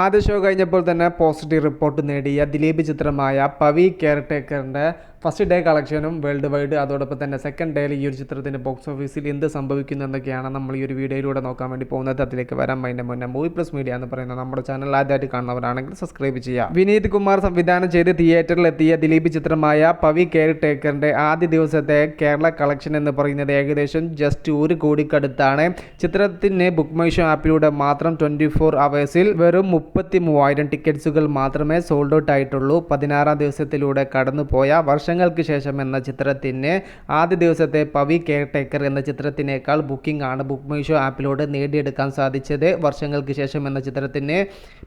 ആദ്യ ഷോ കഴിഞ്ഞപ്പോൾ തന്നെ പോസിറ്റീവ് റിപ്പോർട്ട് നേടിയ ദിലീപ് ചിത്രമായ പവി കെയർടേക്കറിൻ്റെ ഫസ്റ്റ് ഡേ കളക്ഷനും വേൾഡ് വൈഡ്, അതോടൊപ്പം തന്നെ സെക്കൻഡ് ഡേയിൽ ഈ ഒരു ചിത്രത്തിൻ്റെ ബോക്സ് ഓഫീസിൽ എന്ത് സംഭവിക്കുന്നു എന്നൊക്കെയാണ് നമ്മൾ ഈ ഒരു വീഡിയോയിലൂടെ നോക്കാൻ വേണ്ടി പോകുന്നത്. അതിലേക്ക് വരാൻ അതിൻ്റെ മുന്നേ മൂവി പ്ലസ് മീഡിയ എന്ന് പറയുന്ന നമ്മുടെ ചാനൽ ആദ്യമായിട്ട് കാണുന്നവരാണെങ്കിൽ സബ്സ്ക്രൈബ് ചെയ്യുക. വിനീത് കുമാർ സംവിധാനം ചെയ്ത് തിയേറ്ററിലെത്തിയ ദിലീപ് ചിത്രമായ പവി കെയർടേക്കറിൻ്റെ ആദ്യ ദിവസത്തെ കേരള കളക്ഷൻ എന്ന് പറയുന്നത് ഏകദേശം ജസ്റ്റ് 1 കോടിക്കടുത്താണ്. ചിത്രത്തിന് ബുക്ക് മൈ ഷോ ആപ്പിലൂടെ മാത്രം 24 അവേഴ്സിൽ വെറും 33,000 ടിക്കറ്റ്സുകൾ മാത്രമേ സോൾഡ് ഔട്ട് ആയിട്ടുള്ളൂ. 16ാം ദിവസത്തിലൂടെ കടന്നുപോയ വർഷങ്ങൾക്ക് ശേഷം എന്ന ചിത്രത്തിന് ആദ്യ ദിവസത്തെ പവി കെയർടേക്കർ എന്ന ചിത്രത്തിനേക്കാൾ ബുക്കിംഗ് ആണ് ബുക്ക് മൈ ഷോ ആപ്പിലൂടെ നേടിയെടുക്കാൻ സാധിച്ചത്. വർഷങ്ങൾക്ക് ശേഷം എന്ന ചിത്രത്തിന്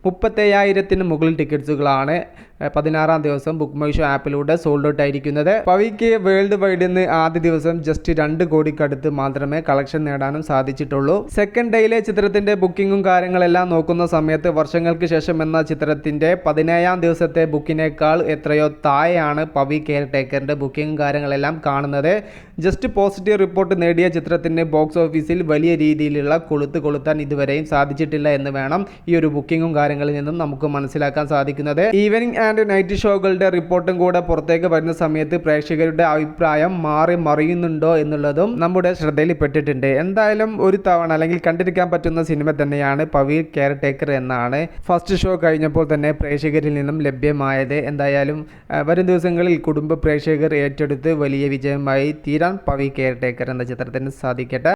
37,000 മുകളിൽ ടിക്കറ്റ്സുകളാണ് 16ാം ദിവസം ബുക്ക് മൈ ഷോ ആപ്പിലൂടെ സോൾഡ് ഔട്ട് ആയിരിക്കുന്നത്. പവിക്ക് വേൾഡ് വൈഡിൽ നിന്ന് ആദ്യ ദിവസം ജസ്റ്റ് 2 കോടിക്കടുത്ത് മാത്രമേ കളക്ഷൻ നേടാനും സാധിച്ചിട്ടുള്ളൂ. സെക്കൻഡ് ഡേയിലെ ചിത്രത്തിന്റെ ബുക്കിങ്ങും കാര്യങ്ങളെല്ലാം നോക്കുന്ന സമയത്ത് വർഷങ്ങൾക്ക് ശേഷം എന്ന ചിത്രത്തിന്റെ 17ാം ദിവസത്തെ ബുക്കിനേക്കാൾ എത്രയോ താഴെയാണ് പവി കെയർടേക്കറിന്റെ ബുക്കിങ്ങും കാര്യങ്ങളെല്ലാം കാണുന്നത്. ജസ്റ്റ് പോസിറ്റീവ് റിപ്പോർട്ട് നേടിയ ചിത്രത്തിന് ബോക്സ് ഓഫീസിൽ വലിയ രീതിയിലുള്ള കൊളുത്താൻ ഇതുവരെയും സാധിച്ചിട്ടില്ല എന്ന് വേണം ഈ ഒരു ബുക്കിങ്ങും കാര്യങ്ങളിൽ നിന്നും നമുക്ക് മനസ്സിലാക്കാൻ സാധിക്കുന്നത്. ഈവനിങ് ആൻഡ് നൈറ്റ് ഷോകളുടെ റിപ്പോർട്ടും കൂടെ പുറത്തേക്ക് വരുന്ന സമയത്ത് പ്രേക്ഷകരുടെ അഭിപ്രായം മാറി മറിയുന്നുണ്ടോ എന്നുള്ളതും നമ്മുടെ ശ്രദ്ധയിൽപ്പെട്ടിട്ടുണ്ട്. എന്തായാലും ഒരു തവണ അല്ലെങ്കിൽ കണ്ടിരിക്കാൻ പറ്റുന്ന സിനിമ തന്നെയാണ് പവി കെയർടേക്കർ എന്നാണ് ഫസ്റ്റ് ഷോ കഴിഞ്ഞപ്പോൾ തന്നെ പ്രേക്ഷകരിൽ നിന്നും ലഭ്യമായത്. എന്തായാലും വരും ദിവസങ്ങളിൽ കുടുംബ പ്രേക്ഷകർ ഏറ്റെടുത്ത് വലിയ വിജയമായി തീരാൻ പവി കെയർടേക്കർ എന്ന ചിത്രത്തിന് സാധിക്കട്ടെ.